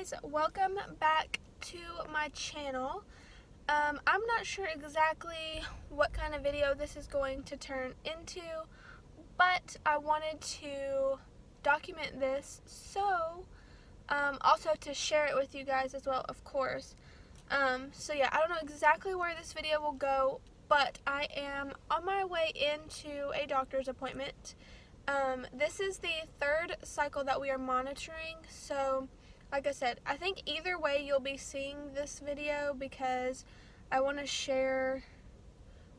guys, welcome back to my channel. I'm not sure exactly what kind of video this is going to turn into, but I wanted to document this, so also to share it with you guys as well, of course. So yeah, I don't know exactly where this video will go, but I am on my way into a doctor's appointment. This is the third cycle that we are monitoring, so like I said, I think either way you'll be seeing this video because I want to share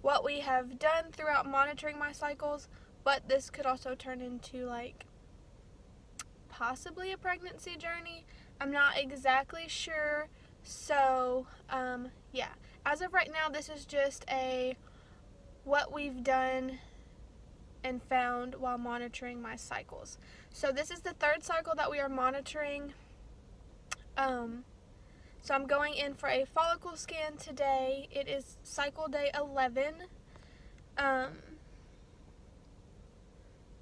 what we have done throughout monitoring my cycles, but this could also turn into like possibly a pregnancy journey. I'm not exactly sure, so yeah, as of right now this is just a what we've done and found while monitoring my cycles. So this is the third cycle that we are monitoring. So I'm going in for a follicle scan today. It is cycle day 11.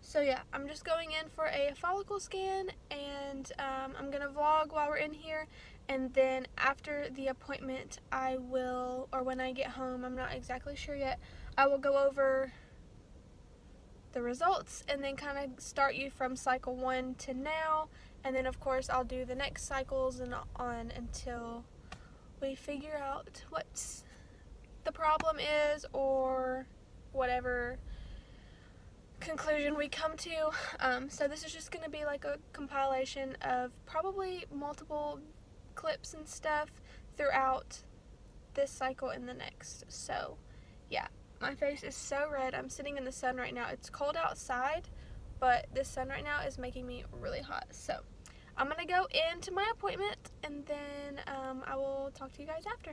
So yeah, I'm just going in for a follicle scan, and I'm gonna vlog while we're in here, and then after the appointment I will, or when I get home, I'm not exactly sure yet, I will go over the results and then kind of start you from cycle 1 to now, and then of course I'll do the next cycles and on until we figure out what the problem is or whatever conclusion we come to. So this is just going to be like a compilation of probably multiple clips and stuff throughout this cycle and the next. So yeah, my face is so red. I'm sitting in the sun right now. It's cold outside, but this sun right now is making me really hot. So I'm gonna go into my appointment, and then I will talk to you guys after.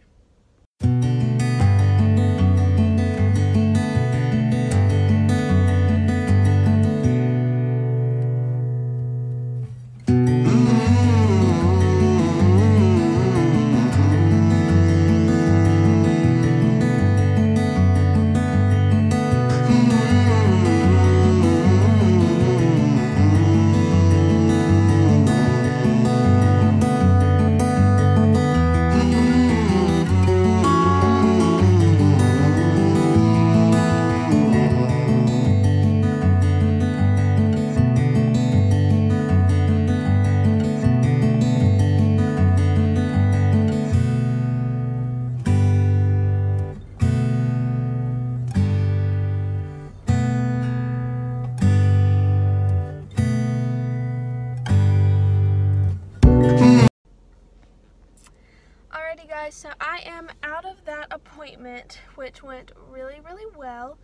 Alrighty guys, so I am out of that appointment, which went really well.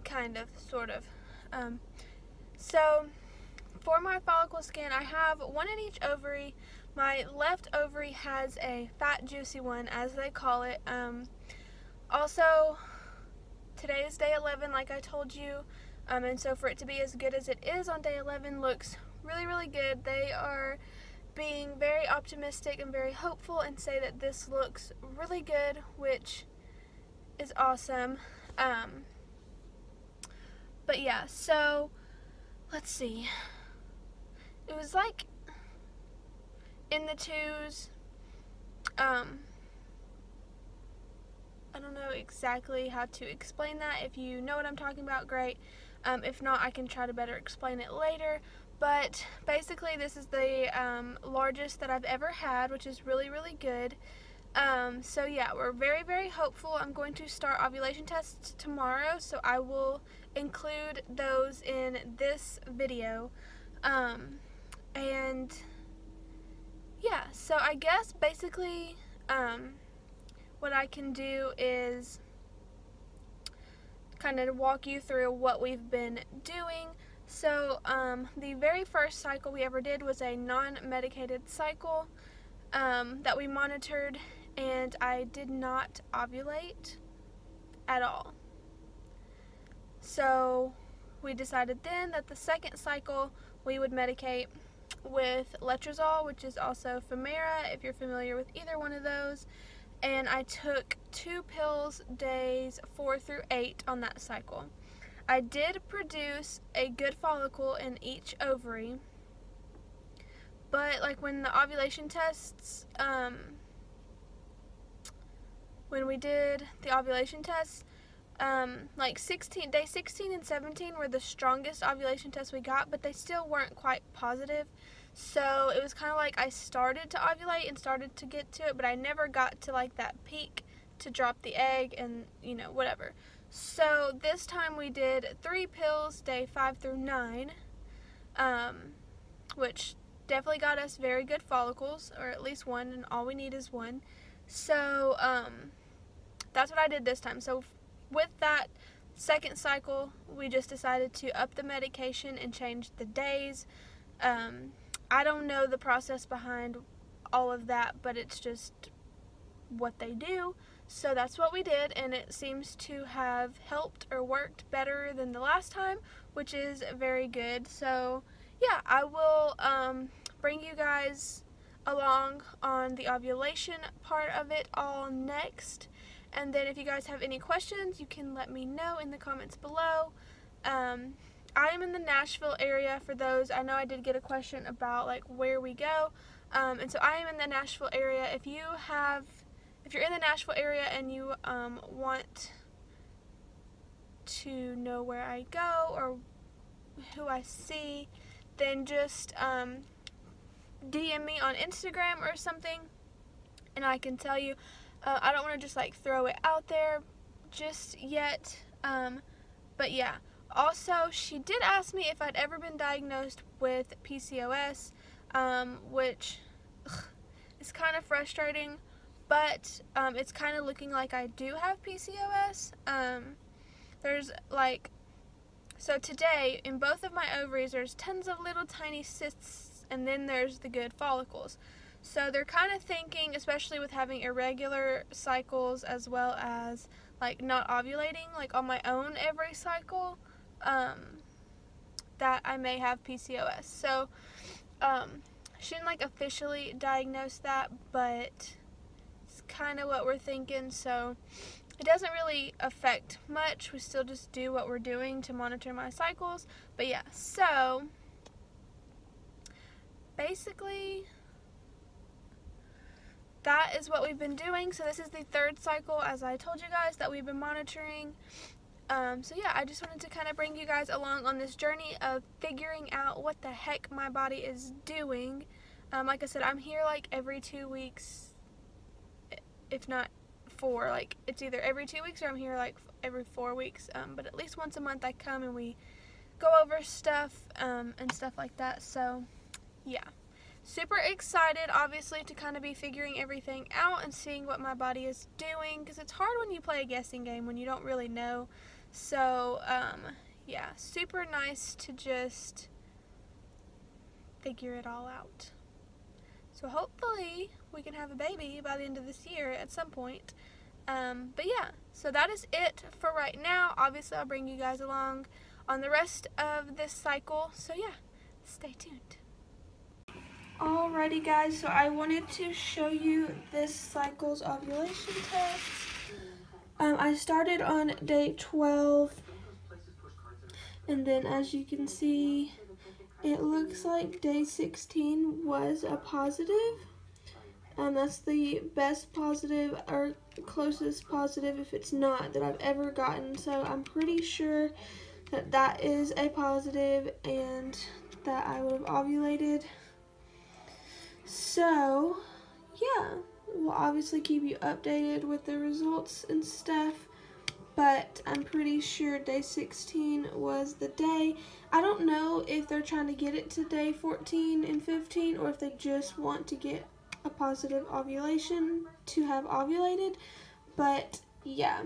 Kind of, sort of. So for my follicle scan, I have one in each ovary. My left ovary has a fat juicy one, as they call it. Also, today is day 11, like I told you, and so for it to be as good as it is on day 11 looks really good. They are being very optimistic and very hopeful and say that this looks really good, which is awesome. But yeah, so let's see. It was like in the 2s. I don't know exactly how to explain that. If you know what I'm talking about, great. If not, I can try to better explain it later. But basically this is the largest that I've ever had, which is really good. So yeah, we're very hopeful. I'm going to start ovulation tests tomorrow, so I will include those in this video. And yeah, so I guess basically what I can do is kind of walk you through what we've been doing. So the very first cycle we ever did was a non-medicated cycle that we monitored, and I did not ovulate at all. So we decided then that the second cycle we would medicate with letrozole, which is also Femera, if you're familiar with either one of those. And I took 2 pills days 4 through 8 on that cycle. I did produce a good follicle in each ovary, but like when the ovulation tests, when we did the ovulation tests, like day 16 and 17 were the strongest ovulation tests we got, but they still weren't quite positive. So it was kind of like I started to ovulate and started to get to it, but I never got to like that peak to drop the egg and, you know, whatever. So this time we did 3 pills day 5 through 9, which definitely got us very good follicles, or at least one, and all we need is one. So that's what I did this time. So with that second cycle, we just decided to up the medication and change the days. I don't know the process behind all of that, but it's just what they do. So that's what we did, and it seems to have helped or worked better than the last time, which is very good. So yeah, I will bring you guys along on the ovulation part of it all next. And then if you guys have any questions, you can let me know in the comments below. I am in the Nashville area. For those, I know I did get a question about like where we go. And so I am in the Nashville area. If you're in the Nashville area and you want to know where I go or who I see, then just DM me on Instagram or something, and I can tell you. I don't want to just like throw it out there just yet, but yeah. Also, she did ask me if I'd ever been diagnosed with PCOS, which is kind of frustrating, but it's kind of looking like I do have PCOS. There's like, so today in both of my ovaries there's tons of little tiny cysts, and then there's the good follicles. So they're kind of thinking, especially with having irregular cycles as well as like not ovulating like on my own every cycle, that I may have PCOS. So she didn't like officially diagnose that, but it's kind of what we're thinking. So it doesn't really affect much. We still just do what we're doing to monitor my cycles. But yeah, so basically that is what we've been doing. So this is the 3rd cycle, as I told you guys, that we've been monitoring. So yeah, I just wanted to kind of bring you guys along on this journey of figuring out what the heck my body is doing. Like I said, I'm here like every 2 weeks, if not 4. Like it's either every 2 weeks or I'm here like every 4 weeks. But at least once a month I come and we go over stuff and stuff like that. So yeah. Super excited, obviously, to kind of be figuring everything out and seeing what my body is doing, because it's hard when you play a guessing game when you don't really know. So, yeah, super nice to just figure it all out. So hopefully we can have a baby by the end of this year at some point. But yeah, so that is it for right now. Obviously, I'll bring you guys along on the rest of this cycle. So yeah, stay tuned. Alrighty guys, so I wanted to show you this cycle's ovulation test. I started on day 12, and then as you can see, it looks like day 16 was a positive. That's the best positive or closest positive, if it's not, that I've ever gotten. So I'm pretty sure that that is a positive and that I would have ovulated. So, yeah, we'll obviously keep you updated with the results and stuff, but I'm pretty sure day 16 was the day. I don't know if they're trying to get it to day 14 and 15, or if they just want to get a positive ovulation to have ovulated, but yeah,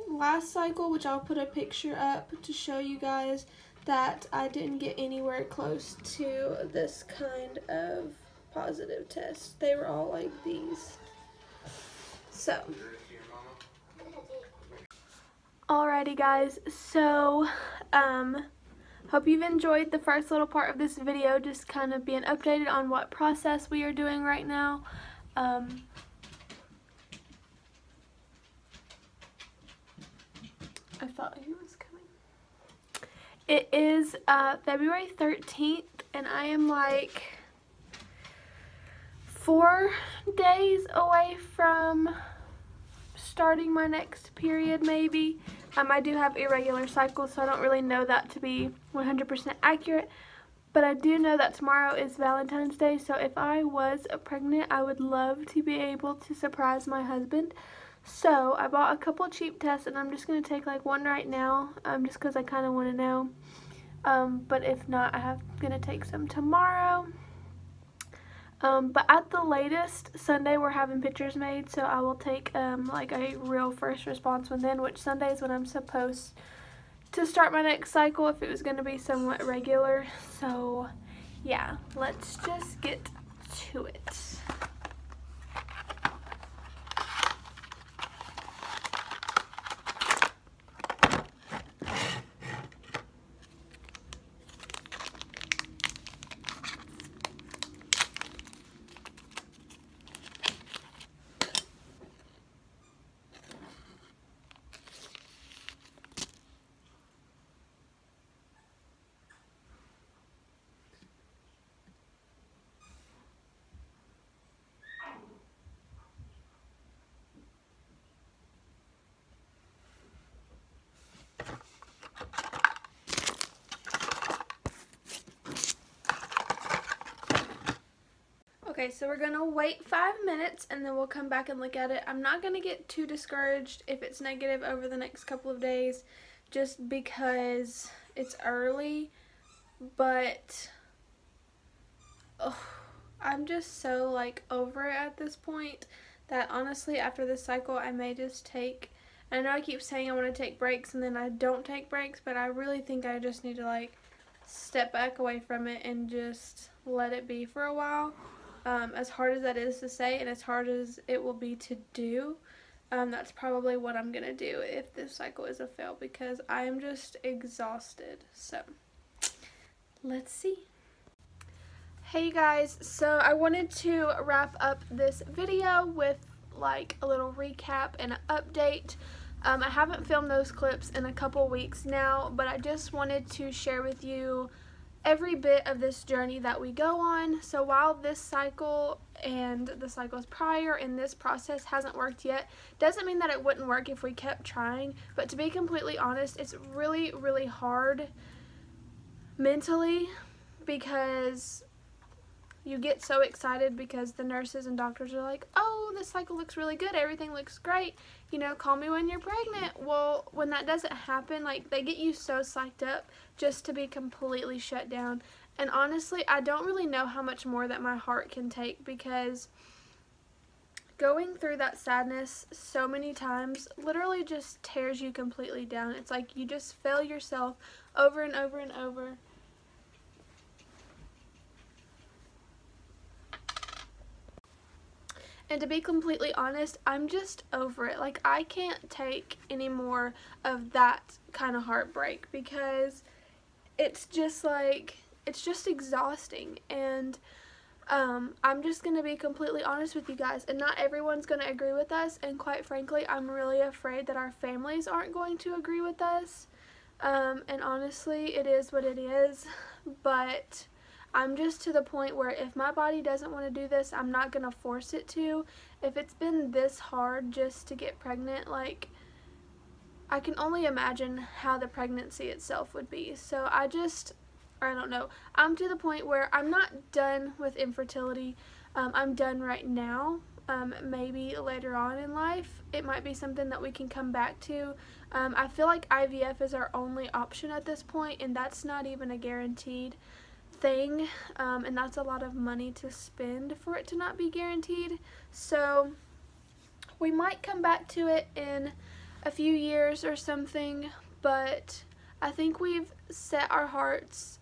last cycle, which I'll put a picture up to show you guys, that I didn't get anywhere close to this kind of positive test. They were all like these. So alrighty guys, so hope you've enjoyed the first little part of this video, just kind of being updated on what process we are doing right now. I thought he was coming. It is February 13th, and I am like 4 days away from starting my next period, maybe. I do have irregular cycles, so I don't really know that to be 100% accurate, but I do know that tomorrow is Valentine's Day, so if I was pregnant, I would love to be able to surprise my husband. So I bought a couple cheap tests, and I'm just going to take like one right now, just because I kind of want to know. But if not, I'm going to take some tomorrow. But at the latest, Sunday we're having pictures made, so I will take like a real first response one then, which Sunday is when I'm supposed to start my next cycle if it was going to be somewhat regular. So yeah, let's just get to it. Okay, so we're gonna wait 5 minutes and then we'll come back and look at it. I'm not gonna get too discouraged if it's negative over the next couple of days just because it's early, but I'm just so like over it at this point that honestly after this cycle I may just take, I know I keep saying I want to take breaks and then I don't take breaks, but I really think I just need to like step back away from it and just let it be for a while. As hard as that is to say and as hard as it will be to do, that's probably what I'm gonna do if this cycle is a fail, because I am just exhausted. So let's see. Hey guys, so I wanted to wrap up this video with like a little recap and an update. I haven't filmed those clips in a couple weeks now, but I just wanted to share with you every bit of this journey that we go on. So while this cycle and the cycles prior and this process hasn't worked yet, doesn't mean that it wouldn't work if we kept trying. But to be completely honest, it's really, really hard mentally because you get so excited because the nurses and doctors are like, oh, this cycle looks really good, everything looks great, you know, call me when you're pregnant. Well, when that doesn't happen, like, they get you so psyched up just to be completely shut down. And honestly, I don't really know how much more that my heart can take, because going through that sadness so many times literally just tears you completely down. It's like you just fail yourself over and over and over. And to be completely honest, I'm just over it. Like, I can't take any more of that kind of heartbreak, because it's just like, it's just exhausting. And I'm just going to be completely honest with you guys, and not everyone's going to agree with us, and quite frankly, I'm really afraid that our families aren't going to agree with us. And honestly, it is what it is, but I'm just to the point where if my body doesn't want to do this, I'm not going to force it to. If it's been this hard just to get pregnant, like, I can only imagine how the pregnancy itself would be. So I don't know. I'm to the point where I'm not done with infertility. I'm done right now. Maybe later on in life, it might be something that we can come back to. I feel like IVF is our only option at this point, and that's not even a guaranteed thing, and that's a lot of money to spend for it to not be guaranteed. So we might come back to it in a few years or something, but I think we've set our hearts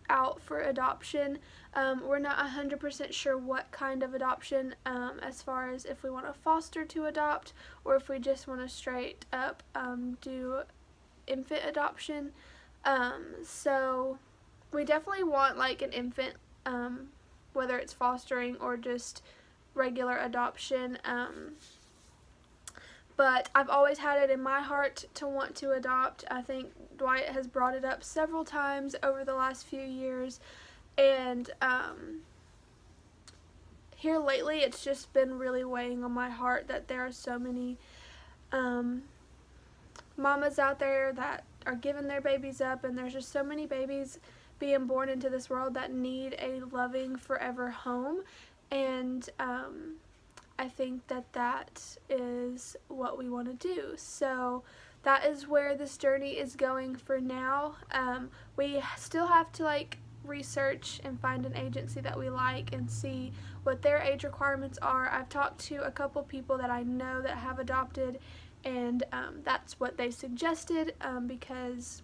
out for adoption. We're not 100% sure what kind of adoption, as far as if we want to foster to adopt or if we just want to straight up do infant adoption. So we definitely want like an infant, whether it's fostering or just regular adoption. But I've always had it in my heart to want to adopt. I think Dwight has brought it up several times over the last few years, and here lately it's just been really weighing on my heart that there are so many mamas out there that are giving their babies up, and there's just so many babies being born into this world that need a loving forever home. And I think that that is what we want to do. So that is where this journey is going for now. We still have to research and find an agency that we like and see what their age requirements are. I've talked to a couple people that I know that have adopted, and that's what they suggested, because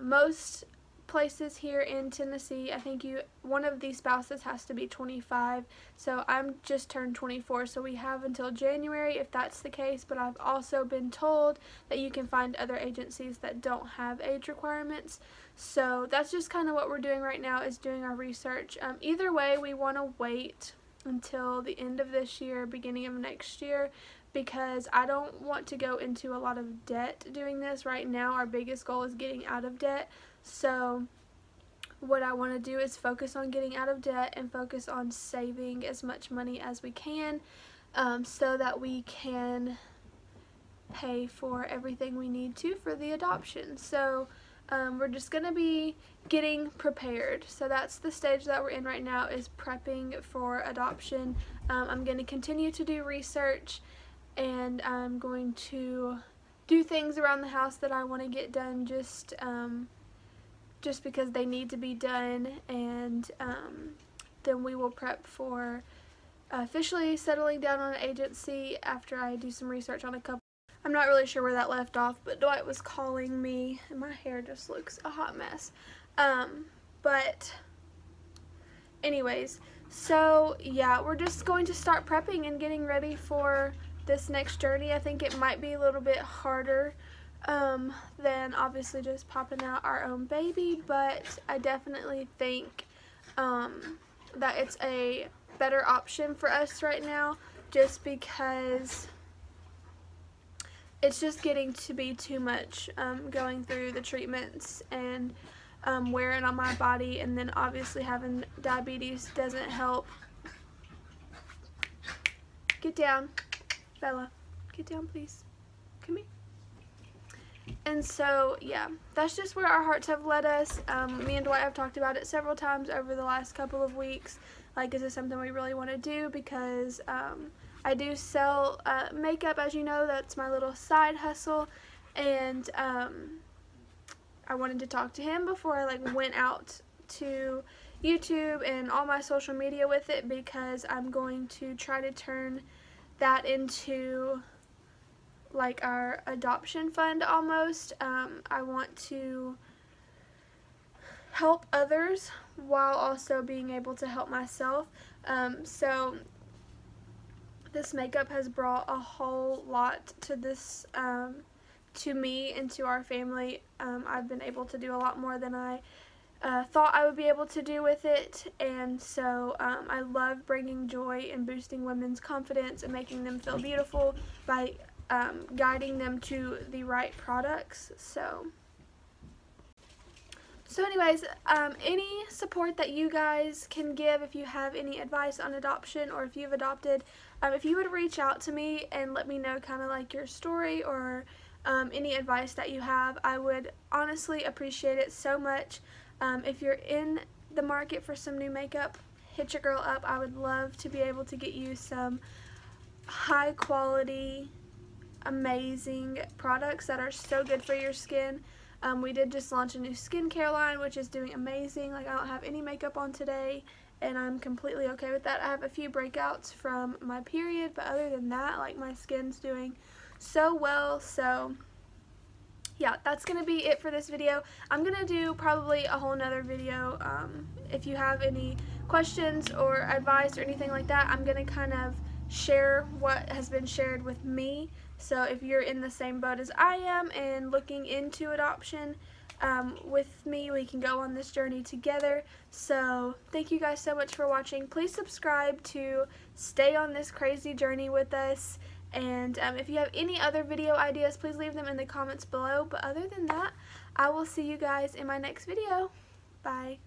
most places here in Tennessee, I think one of the spouses has to be 25, so I'm just turned 24, so we have until January if that's the case. But I've also been told that you can find other agencies that don't have age requirements, so that's just kind of what we're doing right now, is doing our research. Either way, we want to wait until the end of this year, beginning of next year, because I don't want to go into a lot of debt doing this. Right now our biggest goal is getting out of debt. So what I want to do is focus on getting out of debt and focus on saving as much money as we can, so that we can pay for everything we need to for the adoption. So we're just going to be getting prepared. So that's the stage that we're in right now, is prepping for adoption. I'm going to continue to do research, and I'm going to do things around the house that I want to get done just because they need to be done, and then we will prep for officially settling down on an agency after I do some research on a couple. I'm not really sure where that left off, but Dwight was calling me, and my hair just looks a hot mess. But anyways, so yeah, we're just going to start prepping and getting ready for this next journey. I think it might be a little bit harder than obviously just popping out our own baby, but I definitely think that it's a better option for us right now, just because it's just getting to be too much, going through the treatments and wearing on my body, and then obviously having diabetes doesn't help. Get down, Bella. Get down, please. Come here. And so, yeah, that's just where our hearts have led us. Me and Dwight have talked about it several times over the last couple of weeks. Is this something we really want to do? Because I do sell makeup, as you know. That's my little side hustle. And I wanted to talk to him before I went out to YouTube and all my social media with it, because I'm going to try to turn that into our adoption fund almost. I want to help others while also being able to help myself. So this makeup has brought a whole lot to this, to me and to our family. I've been able to do a lot more than I thought I would be able to do with it, and so I love bringing joy and boosting women's confidence and making them feel beautiful by guiding them to the right products. So anyways, any support that you guys can give, if you have any advice on adoption, or if you've adopted, if you would reach out to me and let me know kind of your story, or any advice that you have, I would honestly appreciate it so much. If you're in the market for some new makeup, hit your girl up. I would love to be able to get you some high quality, amazing products that are so good for your skin. We did just launch a new skincare line, which is doing amazing. I don't have any makeup on today, and I'm completely okay with that. I have a few breakouts from my period, but other than that, my skin's doing so well. So yeah, that's gonna be it for this video. I'm gonna do probably a whole nother video. If you have any questions or advice or anything like that, I'm gonna kind of share what has been shared with me. So if you're in the same boat as I am and looking into adoption with me, we can go on this journey together. So thank you guys so much for watching. Please subscribe to stay on this crazy journey with us. And if you have any other video ideas, please leave them in the comments below. But other than that, I will see you guys in my next video. Bye.